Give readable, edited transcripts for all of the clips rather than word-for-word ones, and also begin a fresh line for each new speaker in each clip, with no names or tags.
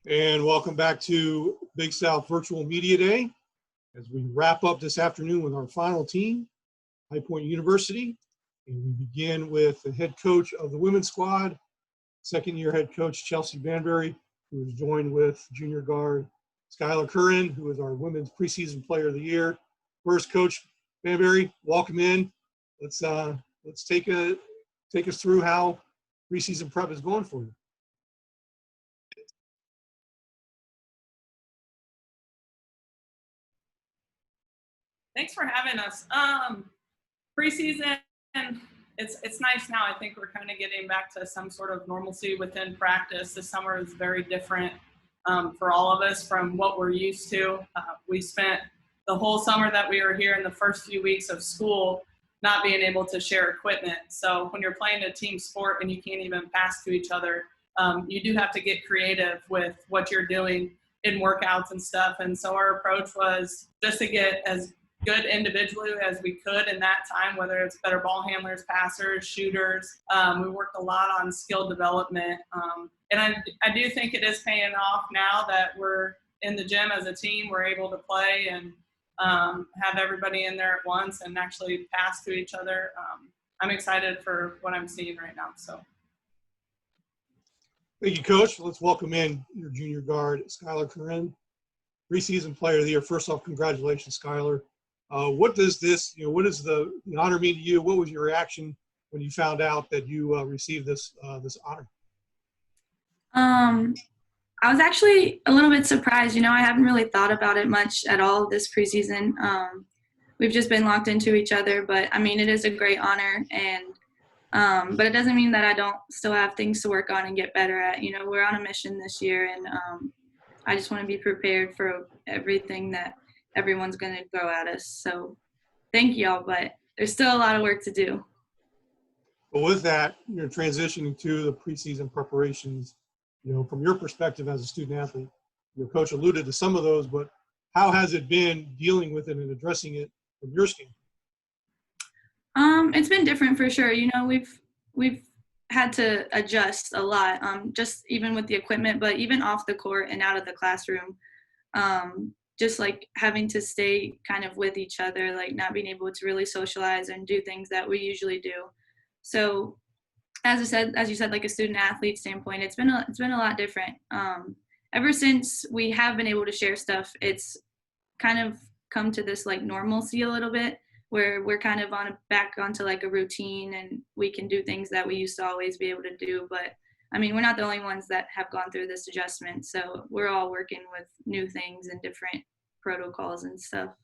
And welcome back to Big South Virtual Media Day as we wrap up this afternoon with our final team, High Point University. And we begin with the head coach of the women's squad, second-year head coach Chelsea Banbury, who is joined with junior guard Skyler Corrine, who is our women's preseason player of the year. First, Coach Banbury, welcome in. Let's take us through how preseason prep is going for you.
Thanks for having us. Preseason, it's nice now. I think we're kind of getting back to some sort of normalcy within practice. This summer is very different for all of us from what we're used to. We spent the whole summer that we were here in the first few weeks of school not being able to share equipment. So when you're playing a team sport and you can't even pass to each other, you do have to get creative with what you're doing in workouts and stuff. And so our approach was just to get as good individually as we could in that time, whether it's better ball handlers, passers, shooters. We worked a lot on skill development. And I do think it is paying off now that we're in the gym as a team. We're able to play and have everybody in there at once and actually pass to each other. I'm excited for what I'm seeing right now. So.
Thank you, Coach. Let's welcome in your junior guard, Skyler Corrine, preseason player of the year. First off, congratulations, Skyler. What does this, what does the honor mean to you? What was your reaction when you found out that you received this honor?
I was actually a little bit surprised. I haven't really thought about it much at all this preseason. We've just been locked into each other, but I mean, it is a great honor, and but it doesn't mean that I don't still have things to work on and get better at. We're on a mission this year, and I just want to be prepared for everything that everyone's going to throw at us. So thank y'all, but there's still a lot of work to do.
But with that, you're transitioning to the preseason preparations. From your perspective as a student athlete, your coach alluded to some of those, but how has it been dealing with it and addressing it from your standpoint?
It's been different for sure. We've had to adjust a lot, just even with the equipment, but even off the court and out of the classroom. Just like having to stay kind of with each other, like not being able to really socialize and do things that we usually do. So as you said, like a student athlete standpoint, it's been a lot different. Ever since we have been able to share stuff, it's kind of come to this like normalcy a little bit, where we're kind of back onto like a routine, and we can do things that we used to always be able to do. But I mean, we're not the only ones that have gone through this adjustment. So we're all working with new things and different protocols and stuff.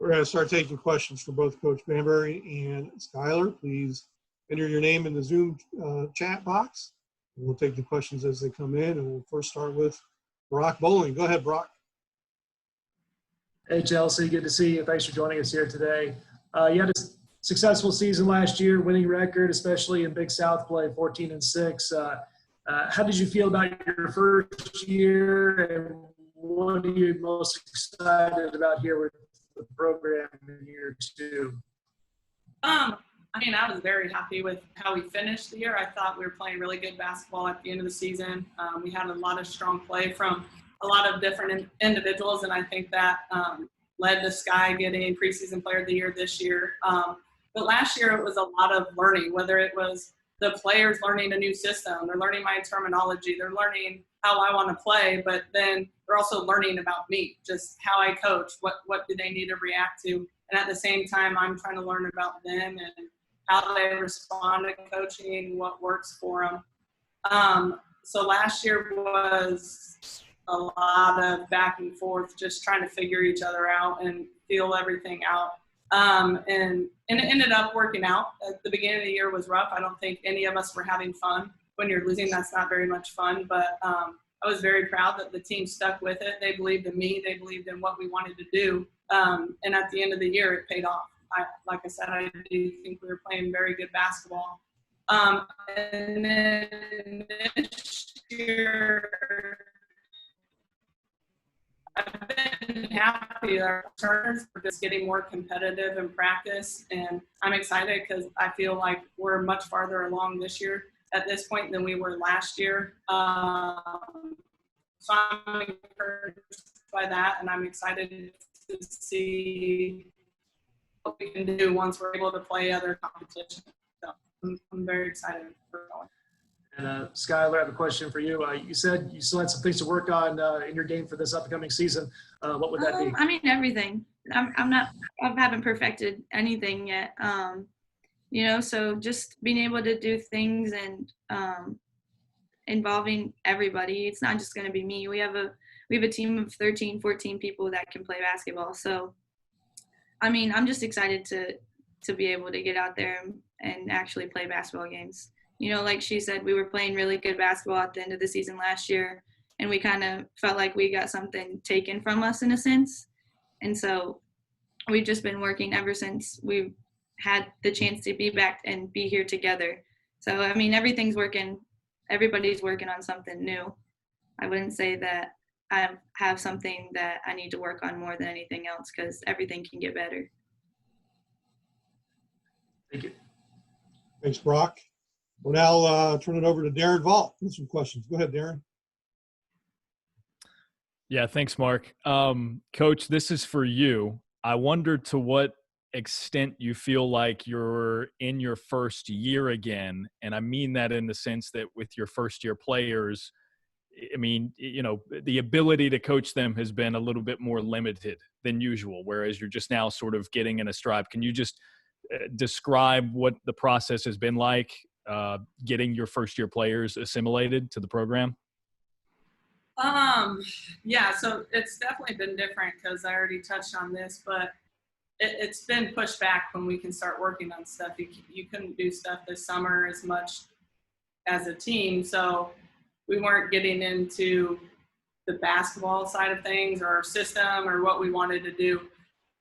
We're going to start taking questions for both Coach Banbury and Skyler. Please enter your name in the Zoom chat box. We'll take the questions as they come in, and we'll first start with Brock Bowling. Go ahead, Brock.
Hey, Chelsea. Good to see you. Thanks for joining us here today. You had a successful season last year, winning record, especially in Big South play, 14-6. How did you feel about your first year, and what are you most excited about here with the program in year two?
I was very happy with how we finished the year. I thought we were playing really good basketball at the end of the season. We had a lot of strong play from a lot of different individuals, and I think that led to Sky getting preseason player of the year this year. But last year it was a lot of learning, whether it was the players learning a new system, they're learning my terminology, they're learning how I want to play, but then they're also learning about me, just how I coach, what do they need to react to. And at the same time, I'm trying to learn about them and how they respond to coaching, what works for them. So last year was a lot of back and forth, just trying to figure each other out and feel everything out. And it ended up working out. At the beginning of the year was rough. I don't think any of us were having fun. When you're losing, that's not very much fun. But I was very proud that the team stuck with it. They believed in me. They believed in what we wanted to do. And at the end of the year, it paid off. Like I said, I do think we were playing very good basketball. And then this year, I've been happy that our returners are just getting more competitive in practice, and I'm excited because I feel like we're much farther along this year at this point than we were last year. So I'm encouraged by that, and I'm excited to see what we can do once we're able to play other competition. So I'm very excited for going.
And Skyler, I have a question for you. You said you still had some things to work on in your game for this upcoming season. What would that be?
I mean, everything. I haven't perfected anything yet. So just being able to do things and involving everybody. It's not just going to be me. We have a team of 13, 14 people that can play basketball. So, I mean, I'm just excited to be able to get out there and actually play basketball games. Like she said, we were playing really good basketball at the end of the season last year, and we kind of felt like we got something taken from us in a sense. And so we've just been working ever since we had the chance to be back and be here together. So, I mean, everything's working. Everybody's working on something new. I wouldn't say that I have something that I need to work on more than anything else, because everything can get better.
Thank you.
Thanks, Brock. We'll now turn it over to Darren Vault with some questions. Go ahead, Darren.
Yeah, thanks, Mark. Coach, this is for you. I wonder to what extent you feel like you're in your first year again. And I mean that in the sense that with your first-year players, I mean, the ability to coach them has been a little bit more limited than usual, whereas you're just now sort of getting in a stride. Can you just describe what the process has been like getting your first-year players assimilated to the program?
Yeah, so it's definitely been different because I already touched on this, but it's been pushed back when we can start working on stuff. You couldn't do stuff this summer as much as a team, so we weren't getting into the basketball side of things or our system or what we wanted to do.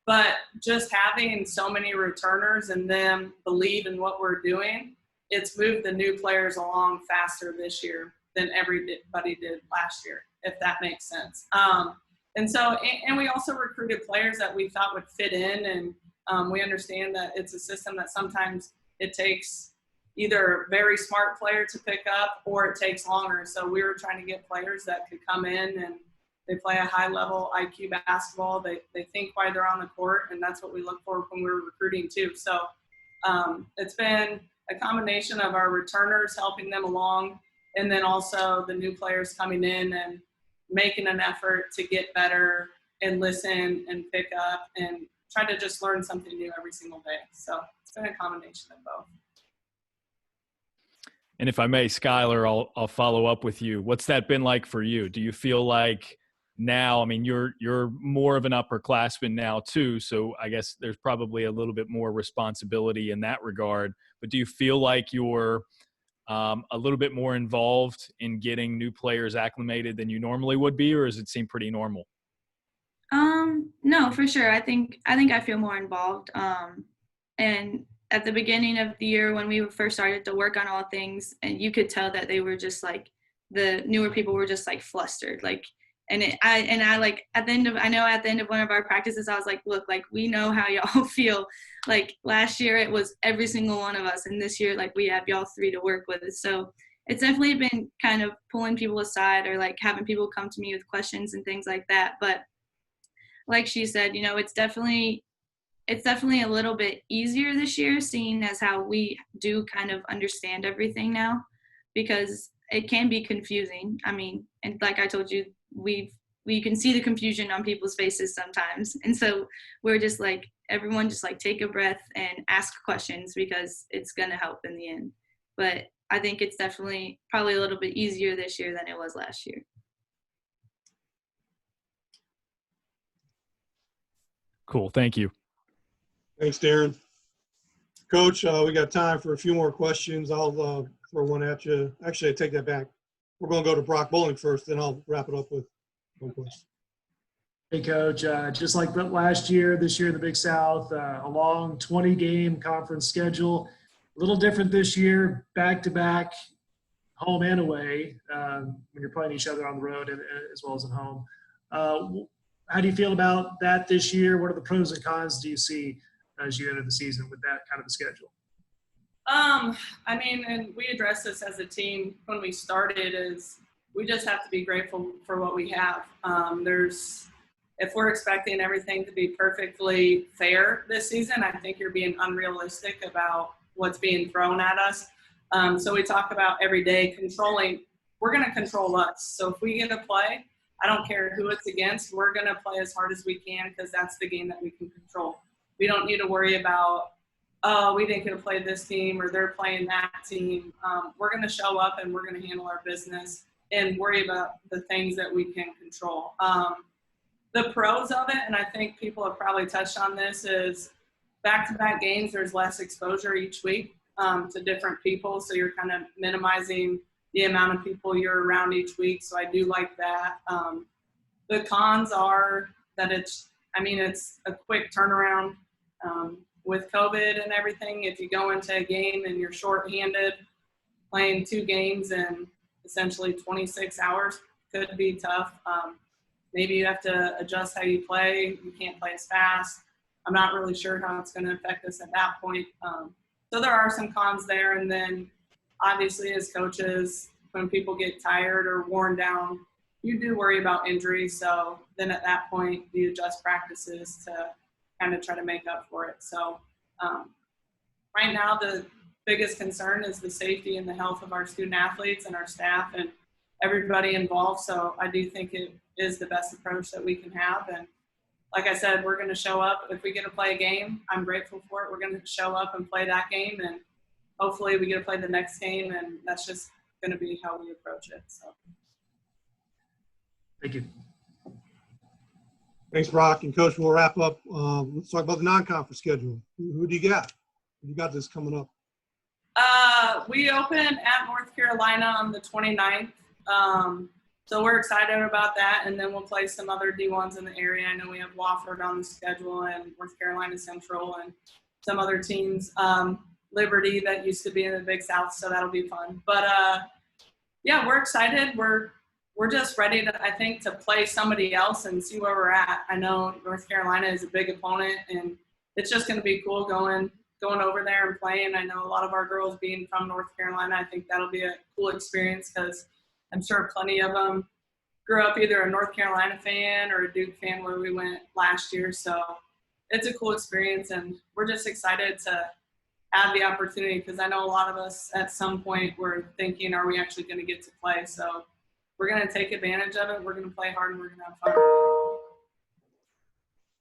But just having so many returners and them believe in what we're doing, it's moved the new players along faster this year than everybody did last year, if that makes sense. And we also recruited players that we thought would fit in, and we understand that it's a system that sometimes it takes either a very smart player to pick up or it takes longer. So we were trying to get players that could come in and they play a high-level IQ basketball. They think while they're on the court, and that's what we look for when we're recruiting too. So it's been a combination of our returners helping them along, and then also the new players coming in and making an effort to get better and listen and pick up and try to just learn something new every single day. So it's been a combination of both.
And if I may, Skyler, I'll follow up with you. What's that been like for you? Do you feel like now, I mean, you're more of an upperclassman now too, so I guess there's probably a little bit more responsibility in that regard. But do you feel like you're a little bit more involved in getting new players acclimated than you normally would be, or does it seem pretty normal?
No, for sure. I think I feel more involved. And at the beginning of the year when we first started to work on all things, and you could tell that they were just like, the newer people were just like flustered. Like, I like at the end of one of our practices, I was like, look, like we know how y'all feel. Like last year it was every single one of us, and this year like we have y'all three to work with. So it's definitely been kind of pulling people aside or like having people come to me with questions and things like that. But like she said, it's definitely a little bit easier this year, seeing as how we do kind of understand everything now, because it can be confusing. I mean, and like I told you, we can see the confusion on people's faces sometimes. And so we're just like, everyone just like take a breath and ask questions, because it's going to help in the end. But I think it's definitely probably a little bit easier this year than it was last year.
Cool. Thank you.
Thanks, Darren. Coach, we got time for a few more questions. I'll throw one at you. Actually, I take that back. We're going to go to Brock Bowling first, then I'll wrap it up with one question.
Hey, Coach. Just like last year, this year in the Big South, a long 20-game conference schedule. A little different this year, back-to-back, home and away, when you're playing each other on the road as well as at home. How do you feel about that this year? What are the pros and cons do you see as you enter the season with that kind of a schedule?
I mean, and we addressed this as a team when we started, is we just have to be grateful for what we have. If we're expecting everything to be perfectly fair this season, I think you're being unrealistic about what's being thrown at us. So we talk about every day controlling. We're going to control us. So if we get a play, I don't care who it's against, we're going to play as hard as we can because that's the game that we can control. We don't need to worry about, oh, we didn't get to play this team or they're playing that team. We're going to show up and we're going to handle our business and worry about the things that we can control. The pros of it, and I think people have probably touched on this, is back-to-back games, there's less exposure each week to different people, so you're kind of minimizing the amount of people you're around each week, so I do like that. The cons are that it's a quick turnaround. With COVID and everything, if you go into a game and you're shorthanded, playing 2 games in essentially 26 hours could be tough. Maybe you have to adjust how you play. You can't play as fast. I'm not really sure how it's going to affect us at that point. So there are some cons there. And then obviously as coaches, when people get tired or worn down, you do worry about injuries. So then at that point, you adjust practices to kind of try to make up for it. So right now, the biggest concern is the safety and the health of our student athletes and our staff and everybody involved. So I do think it is the best approach that we can have. And like I said, we're going to show up. If we get to play a game, I'm grateful for it. We're going to show up and play that game. And hopefully we get to play the next game. And that's just going to be how we approach it. So.
Thank you.
Thanks, Brock. And Coach, we'll wrap up. Let's talk about the non-conference schedule. Who do you got? You got this coming up.
We open at North Carolina on the 29th. So we're excited about that. And then we'll play some other D1s in the area. I know we have Wofford on the schedule and North Carolina Central and some other teams. Liberty that used to be in the Big South, so that'll be fun. But, yeah, we're excited. We're just ready to, I think, to play somebody else and see where we're at. I know North Carolina is a big opponent, and it's just going to be cool going over there and playing. I know a lot of our girls being from North Carolina, I think that'll be a cool experience because I'm sure plenty of them grew up either a North Carolina fan or a Duke fan where we went last year. So it's a cool experience, and we're just excited to have the opportunity because I know a lot of us at some point were thinking, are we actually going to get to play? So we're going to take advantage of it. We're going to play hard, and we're going to have fun.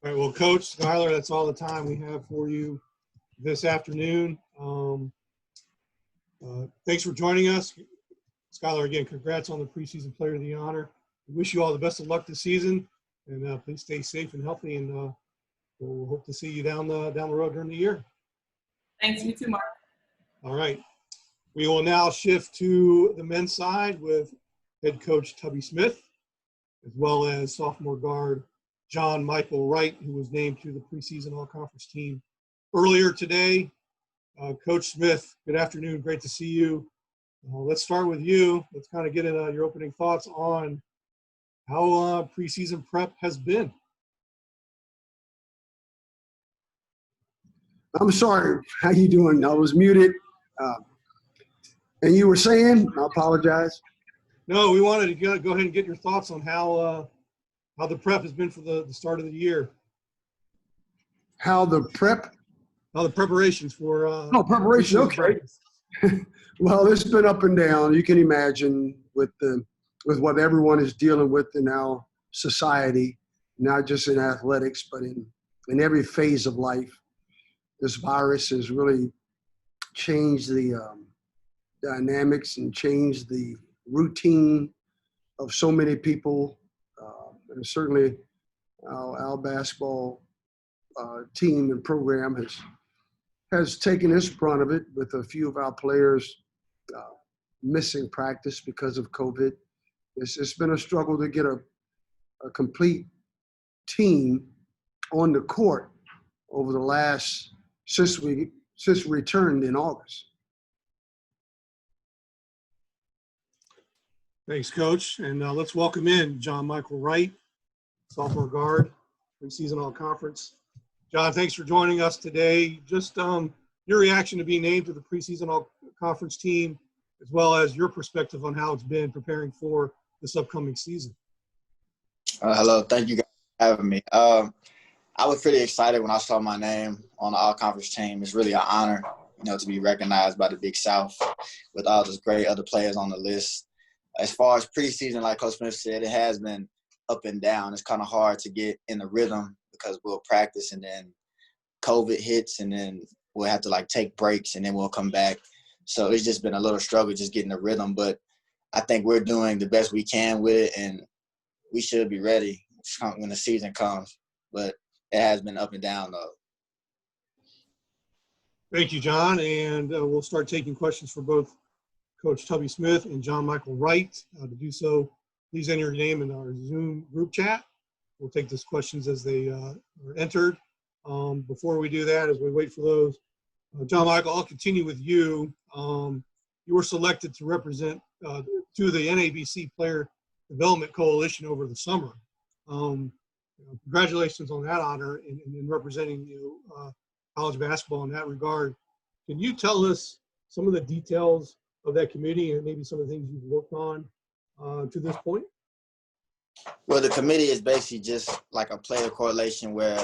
All right, well, Coach Skyler, that's all the time we have for you this afternoon. Thanks for joining us. Skyler, again, congrats on the preseason Player of the Honor. We wish you all the best of luck this season, and please stay safe and healthy, and we'll hope to see you down the road during the year.
Thanks, you too, Mark.
All right. We will now shift to the men's side with head coach Tubby Smith, as well as sophomore guard John Michael Wright, who was named to the preseason all-conference team earlier today. Coach Smith, good afternoon. Great to see you. Let's start with you. Let's kind of get into your opening thoughts on how preseason prep has been.
I'm sorry. How you doing? I was muted. And you were saying? I apologize.
No, we wanted to go ahead and get your thoughts on how the prep has been for the start of the year.
How the
preparations for
preparation. Okay. Well, it's been up and down. You can imagine with what everyone is dealing with in our society, not just in athletics, but in every phase of life. This virus has really changed the dynamics and changed the routine of so many people. And certainly our basketball team and program has taken its brunt of it with a few of our players missing practice because of COVID. It's been a struggle to get a complete team on the court over the last since we returned in August.
Thanks, Coach. And let's welcome in John Michael Wright, sophomore guard, preseason all-conference. John, thanks for joining us today. Just your reaction to being named to the preseason all-conference team, as well as your perspective on how it's been preparing for this upcoming season.
Hello, thank you guys for having me. I was pretty excited when I saw my name on the all-conference team. It's really an honor, to be recognized by the Big South with all those great other players on the list. As far as preseason, like Coach Smith said, it has been up and down. It's kind of hard to get in the rhythm because we'll practice and then COVID hits and then we'll have to take breaks and then we'll come back. So it's just been a little struggle just getting the rhythm, but I think we're doing the best we can with it and we should be ready when the season comes. But it has been up and down though.
Thank you, John. And we'll start taking questions for both Coach Tubby Smith and John Michael Wright. To do so, please enter your name in our Zoom group chat. We'll take those questions as they are entered. Before we do that, as we wait for those, John Michael, I'll continue with you. You were selected to represent to the NABC Player Development Coalition over the summer. Congratulations on that honor in representing college basketball in that regard. Can you tell us some of the details of that committee and maybe some of the things you've worked on to this point?
Well, the committee is basically just like a player correlation where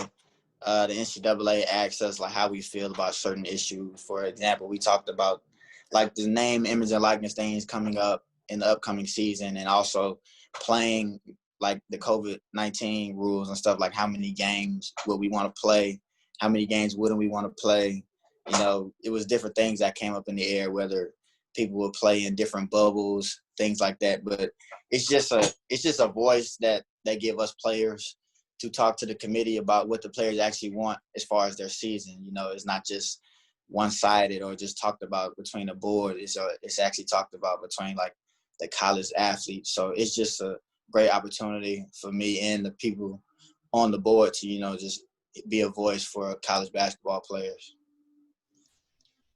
the NCAA asks us how we feel about certain issues. For example, we talked about the name, image, and likeness things coming up in the upcoming season, and also playing the COVID-19 rules and stuff, how many games would we want to play, how many games wouldn't we want to play. It was different things that came up in the air, whether people would play in different bubbles, things like that. But it's just a voice that they give us players to talk to the committee about what the players actually want as far as their season. It's not just one-sided or just talked about between the board. It's actually talked about between the college athletes. So it's just a great opportunity for me and the people on the board to just be a voice for college basketball players.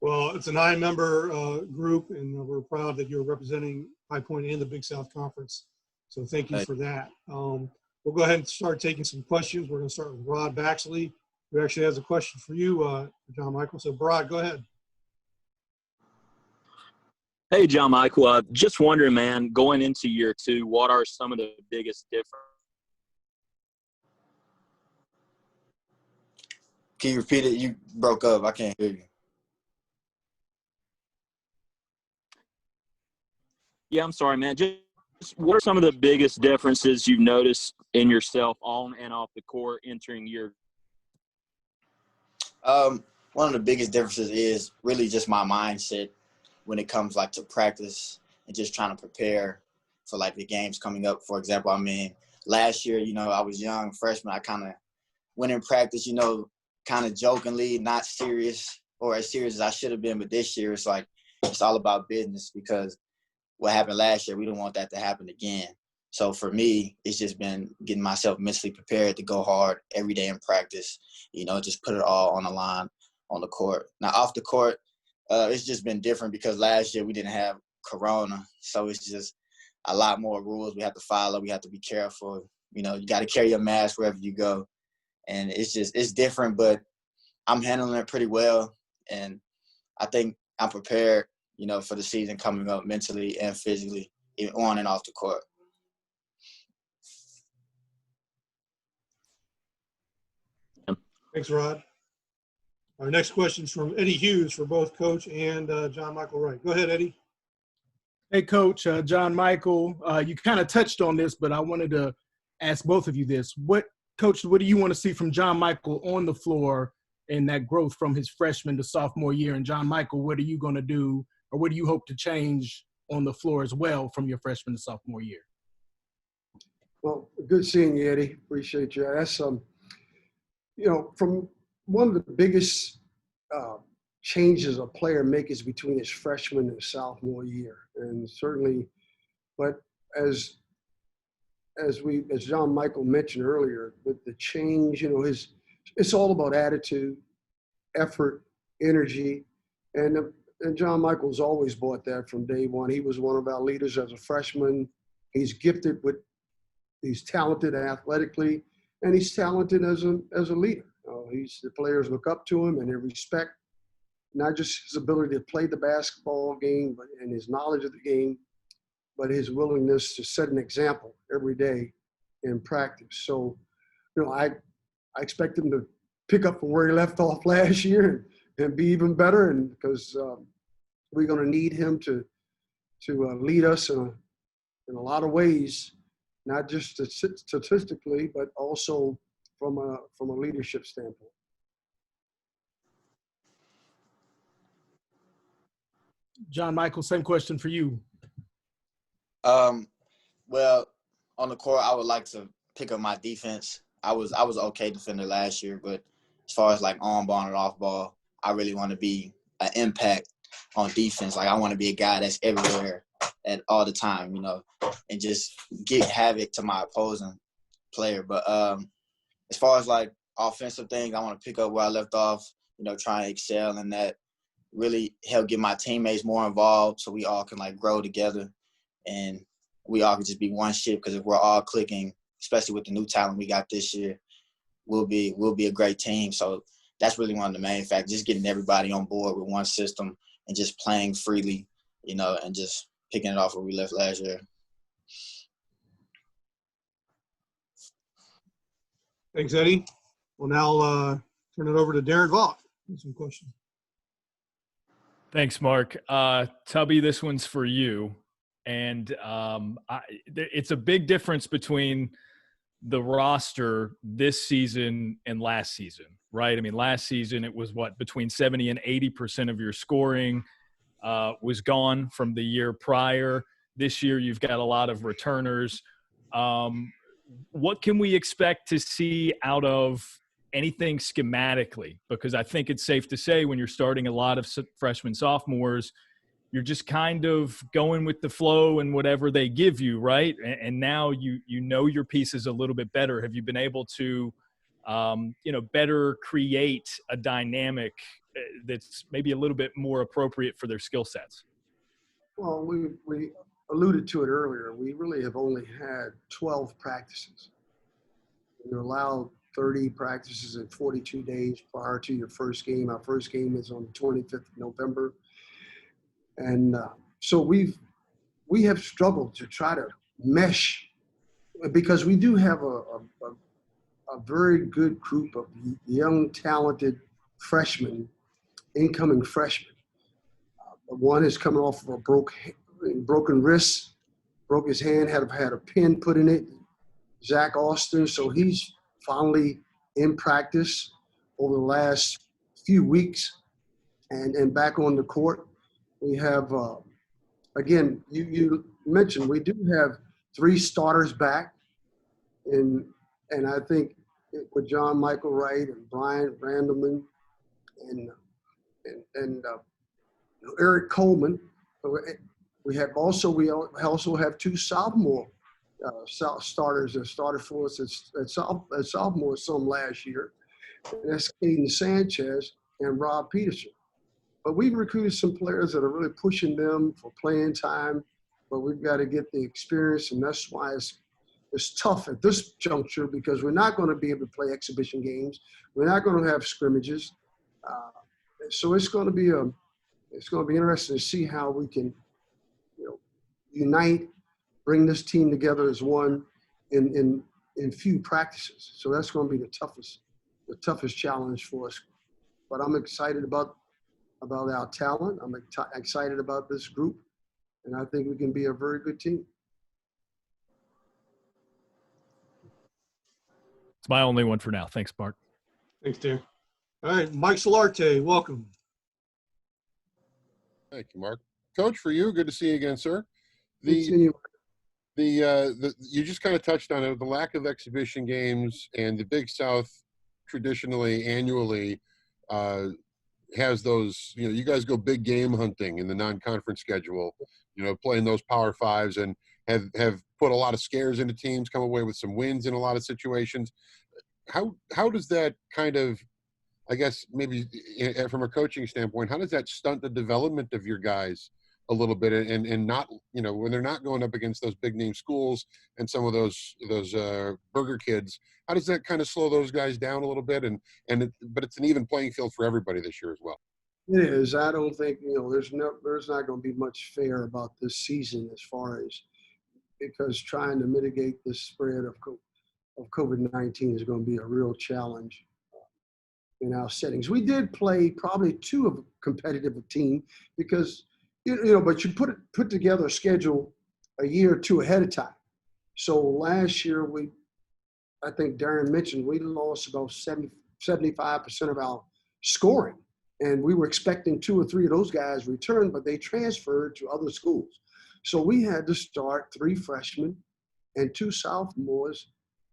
Well, it's a 9-member group, and we're proud that you're representing High Point and the Big South Conference. So thank you for that. We'll go ahead and start taking some questions. We're going to start with Rod Baxley, who actually has a question for you, John Michael. So, Rod, go ahead.
Hey, John Michael. Just wondering, man, going into year 2, what are some of the biggest differences?
Can you repeat it? You broke up. I can't hear you.
Yeah, I'm sorry, man. Just what are some of the biggest differences you've noticed in yourself on and off the court entering year?
One of the biggest differences is really just my mindset when it comes to practice and just trying to prepare for the games coming up. For example, last year, I was young, freshman. I kind of went in practice, kind of jokingly, not serious or as serious as I should have been. But this year, it's it's all about business because what happened last year, we don't want that to happen again. So for me, it's just been getting myself mentally prepared to go hard every day in practice, just put it all on the line on the court. Now, off the court, it's just been different because last year we didn't have Corona. So it's just a lot more rules we have to follow. We have to be careful. You got to carry your mask wherever you go. And it's different, but I'm handling it pretty well. And I think I'm prepared, for the season coming up mentally and physically, on and off the court.
Thanks, Rod. Our next question is from Eddie Hughes for both Coach and John Michael Wright. Go ahead, Eddie.
Hey, Coach. John Michael, you kind of touched on this, but I wanted to ask both of you this. Coach, what do you want to see from John Michael on the floor and that growth from his freshman to sophomore year? And John Michael, what are you going to do, or what do you hope to change on the floor as well from your freshman to sophomore year?
Well, good seeing you, Eddie. Appreciate you. That's from one of the biggest changes a player makes between his freshman and sophomore year, and certainly, but as John Michael mentioned earlier, with the change, it's all about attitude, effort, energy, and John Michael's always brought that from day one. He was one of our leaders as a freshman. He's gifted he's talented athletically, and he's talented as a leader. The players look up to him and they respect not just his ability to play the basketball game, and his knowledge of the game, but his willingness to set an example every day in practice. So, I expect him to pick up from where he left off last year and be even better, and because we're going to need him to lead us in a lot of ways, not just statistically, but also from a leadership standpoint.
John Michael, same question for you.
Well, on the court, I would like to pick up my defense. I was okay defender last year, but as far as like on ball and off ball, I really want to be an impact on defense. Like I want to be a guy that's everywhere at all the time, and just get havoc to my opposing player. But as far as like offensive things, I want to pick up where I left off, try and excel in that, really help get my teammates more involved so we all can like grow together and we all can just be one ship, because if we're all clicking, especially with the new talent we got this year, we'll be a great team. So that's really one of the main factors, just getting everybody on board with one system and just playing freely, and just picking it off where we left last year.
Thanks, Eddie. We'll now turn it over to Darren Vaught with some questions.
Thanks, Mark. Tubby, this one's for you. And it's a big difference between the roster this season and last season, right? I mean, last season it was between 70 and 80% of your scoring was gone from the year prior. This year you've got a lot of returners. What can we expect to see out of anything schematically? Because I think it's safe to say when you're starting a lot of freshmen, sophomores, you're just kind of going with the flow and whatever they give you, right? And now you know your pieces a little bit better. Have you been able to, better create a dynamic that's maybe a little bit more appropriate for their skill sets?
Well, we alluded to it earlier. We really have only had 12 practices. You're allowed 30 practices in 42 days prior to your first game. Our first game is on the 25th of November. And so we have struggled to try to mesh, because we do have a very good group of young, talented freshmen, incoming freshmen. One is coming off of a broken wrist, broke his hand, had a pin put in it. Zach Austin, so he's finally in practice over the last few weeks and back on the court. We have, again, you mentioned we do have 3 starters back, and I think with John Michael Wright and Brian Randleman and Eric Coleman, we also have 2 sophomore starters that started for us at sophomore some last year. And that's Caden Sanchez and Rob Peterson. But we've recruited some players that are really pushing them for playing time, but we've got to get the experience, and that's why it's tough at this juncture, because we're not going to be able to play exhibition games. We're not going to have scrimmages. So it's going to be interesting to see how we can, unite, bring this team together as one in few practices. So that's going to be the toughest challenge for us. But I'm excited about our talent. I'm excited about this group, and I think we can be a very good team.
It's my only one for now. Thanks, Mark.
Thanks, Darren. All right, Mike Solarte, welcome.
Thank you, Mark. Coach, for you, good to see you again, sir.
Good to see you.
You just kind of touched on it, the lack of exhibition games, and the Big South traditionally, annually, has those, you guys go big game hunting in the non-conference schedule, playing those Power Fives, and have put a lot of scares into teams, come away with some wins in a lot of situations. How does that kind of, I guess maybe from a coaching standpoint, how does that stunt the development of your guys a little bit, and not, when they're not going up against those big name schools and some of those burger kids, how does that kind of slow those guys down a little bit? But it's an even playing field for everybody this year as well.
It is. I don't think, there's not going to be much fair about this season as far as, because trying to mitigate the spread of COVID-19 is going to be a real challenge in our settings. We did play probably two of a competitive team because, but you put together a schedule a year or two ahead of time. So last year, I think Darren mentioned, we lost about 75% of our scoring. And we were expecting 2 or 3 of those guys return, but they transferred to other schools. So we had to start 3 freshmen and 2 sophomores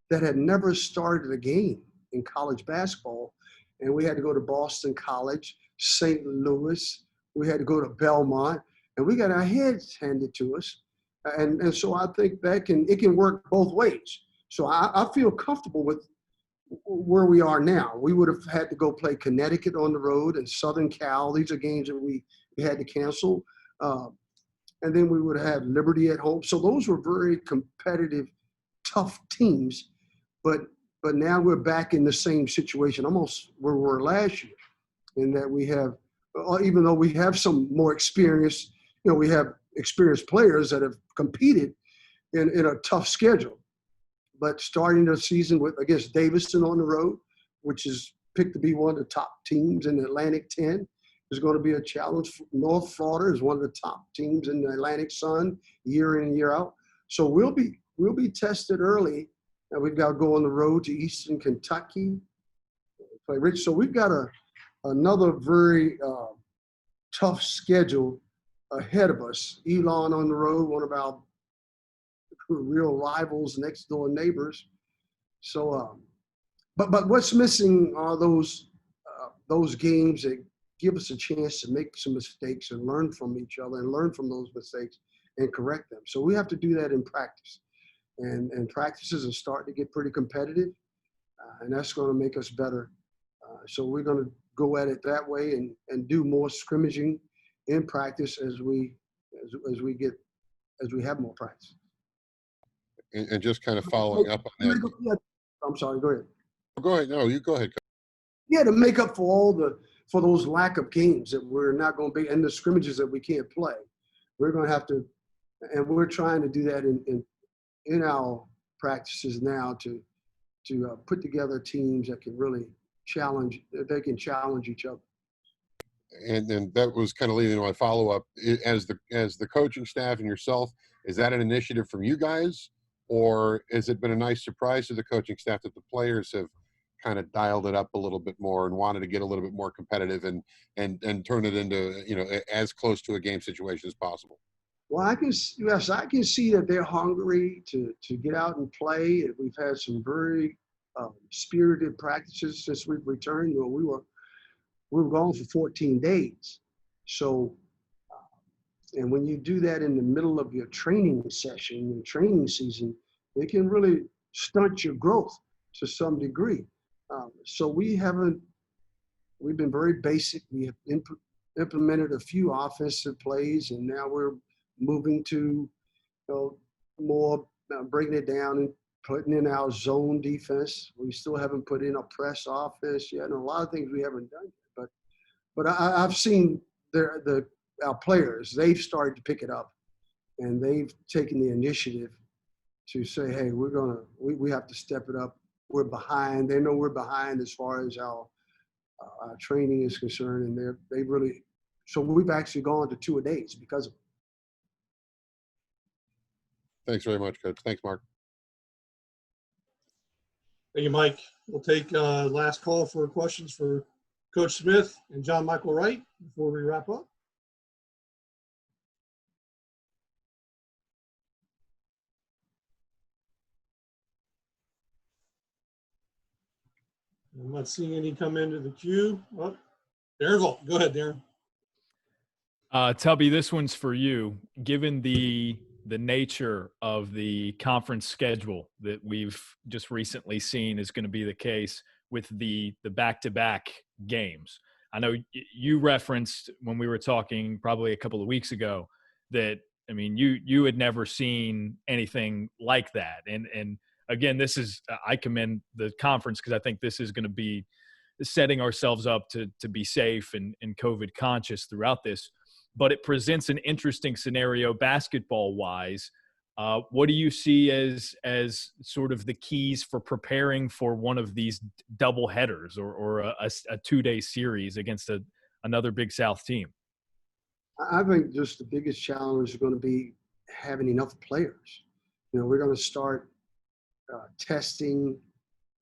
that had never started a game in college basketball. And we had to go to Boston College, St. Louis. We had to go to Belmont, and we got our heads handed to us. And so I think it can work both ways. So I feel comfortable with where we are now. We would have had to go play Connecticut on the road and Southern Cal. These are games that we had to cancel. And then we would have had Liberty at home. So those were very competitive, tough teams. But now we're back in the same situation, almost where we were last year, in that we have, even though we have some more experience, we have experienced players that have competed in a tough schedule. But starting the season against Davidson on the road, which is picked to be one of the top teams in the Atlantic 10, is going to be a challenge. North Florida is one of the top teams in the Atlantic Sun year in and year out. So we'll be tested early, and we've got to go on the road to Eastern Kentucky, play Rich. So we've got another very tough schedule ahead of us. Elon on the road, one of our real rivals, next door neighbors. So, but what's missing are those games that give us a chance to make some mistakes and learn from each other and learn from those mistakes and correct them. So we have to do that in practice, and practices are starting to get pretty competitive, and that's going to make us better. So we're going to go at it that way and do more scrimmaging in practice as we have more practice.
And just kind of following up on that.
I'm sorry, go ahead.
Go ahead. No, you go ahead.
Yeah, to make up for those lack of games that we're not going to be, and the scrimmages that we can't play. We're going to have to, and we're trying to do that in our practices now to put together teams that can really challenge each other.
And that was kind of leading to my follow-up. As the coaching staff and yourself, is that an initiative from you guys? Or has it been a nice surprise to the coaching staff that the players have kind of dialed it up a little bit more and wanted to get a little bit more competitive and turn it into, as close to a game situation as possible?
Well, I can see that they're hungry to get out and play. We've had some very spirited practices since we've returned. We were gone for 14 days. So, and when you do that in the middle of your training session, your training season, it can really stunt your growth to some degree. So we've been very basic. We have implemented a few offensive plays, and now we're moving to more breaking it down and putting in our zone defense. We still haven't put in a press offense yet, and a lot of things we haven't done yet. But I've seen our players, they've started to pick it up, and they've taken the initiative to say, hey, we have to step it up. We're behind. They know we're behind as far as our training is concerned, and they really. So we've actually gone to 2-a-days because of it.
Thanks very much, Coach. Thanks, Mark.
Thank you, Mike. We'll take last call for questions for Coach Smith and John Michael Wright before we wrap up. I'm not seeing any come into the queue. Oh, Darren Volt. Go ahead, Darren.
Tubby, this one's for you. Given the nature of the conference schedule that we've just recently seen is going to be the case with the back-to-back games. I know you referenced when we were talking probably a couple of weeks ago that, I mean, you had never seen anything like that. And again, I commend the conference because I think this is going to be setting ourselves up to be safe and COVID conscious throughout this. But it presents an interesting scenario basketball wise. What do you see as sort of the keys for preparing for one of these double headers or a 2-day series against another Big South team?
I think just the biggest challenge is going to be having enough players. We're going to start testing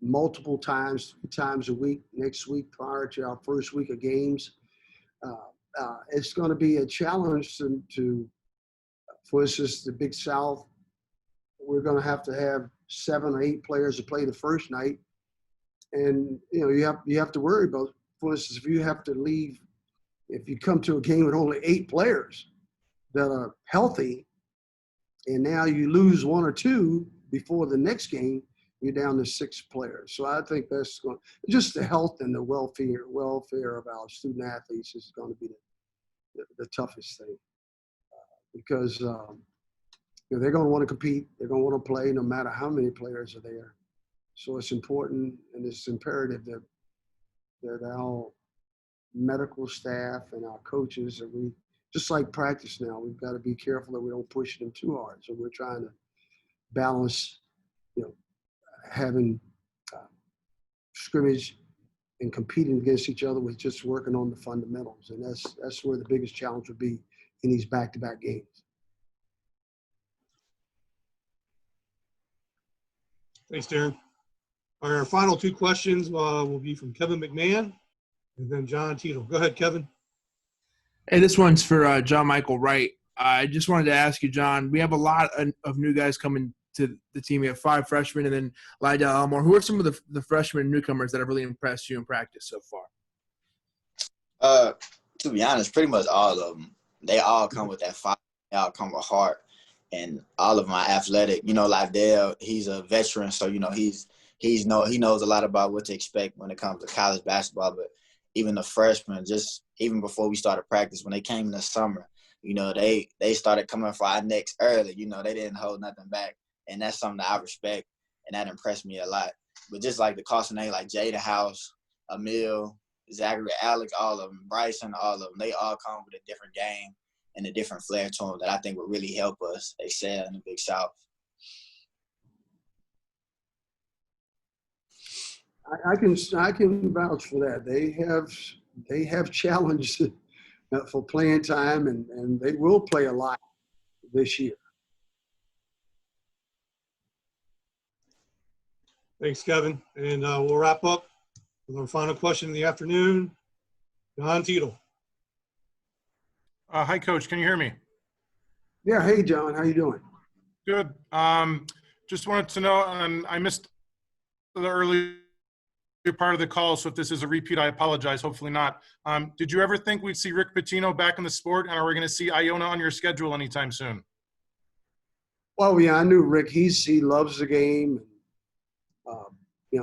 multiple times, 3 times a week next week prior to our first week of games. It's going to be a challenge to, for instance, the Big South. We're going to have 7 or 8 players to play the first night, and you have to worry about, for instance, if you come to a game with only 8 players that are healthy, and now you lose 1 or 2 before the next game, you're down to 6 players. So I think that's just the health and the welfare of our student athletes is going to be the toughest thing, because they're going to want to compete. They're going to want to play no matter how many players are there. So it's important and it's imperative that our medical staff and our coaches, that we, just like practice now, we've got to be careful that we don't push them too hard. So we're trying to balance, having scrimmage and competing against each other with just working on the fundamentals. And that's where the biggest challenge would be in these back-to-back games.
Thanks, Darren. Our final 2 questions will be from Kevin McMahon and then John Teetle. Go ahead, Kevin.
Hey, this one's for John Michael Wright. I just wanted to ask you, John, we have a lot of new guys coming to the team. We have 5 freshmen and then Lydell Elmore. Who are some of the freshmen and newcomers that have really impressed you in practice so far?
To be honest, pretty much all of them. They all come with that fire. They all come with heart. And all of my athletic, Lydell, he's a veteran, so he knows a lot about what to expect when it comes to college basketball. But even the freshmen, just even before we started practice, when they came in the summer, they started coming for our necks early. They didn't hold nothing back. And that's something that I respect, and that impressed me a lot. But just like the Carson, like Jada House, Emil, Zachary, Alex, all of them, Bryson, all of them, they all come with a different game and a different flair to them that I think would really help us excel in the Big South.
I can vouch for that. They have challenged for playing time, and they will play a lot this year.
Thanks, Kevin. And we'll wrap up with our final question of the afternoon. John Teetle.
Hi, Coach. Can you hear me?
Yeah. Hey, John. How you doing?
Good. Just wanted to know, and I missed the early part of the call, so if this is a repeat, I apologize. Hopefully not. Did you ever think we'd see Rick Pitino back in the sport, and are we going to see Iona on your schedule anytime soon?
Well, yeah, I knew Rick. He loves the game.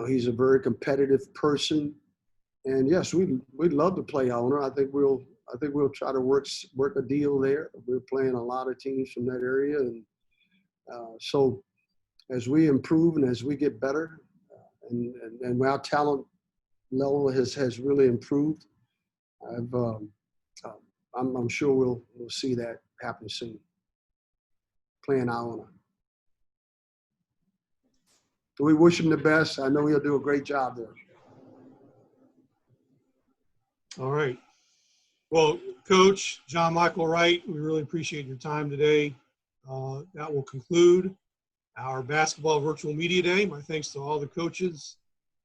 He's a very competitive person, and yes, we'd love to play Iona. I think we'll try to work a deal there. We're playing a lot of teams from that area, and so as we improve and as we get better, and our talent level has really improved, I'm sure we'll see that happen soon. Playing Iona. We wish him the best. I know he'll do a great job there.
All right. Well, Coach John Michael Wright, we really appreciate your time today. That will conclude our basketball virtual media day. My thanks to all the coaches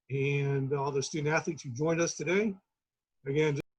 and all the student athletes who joined us today. Again,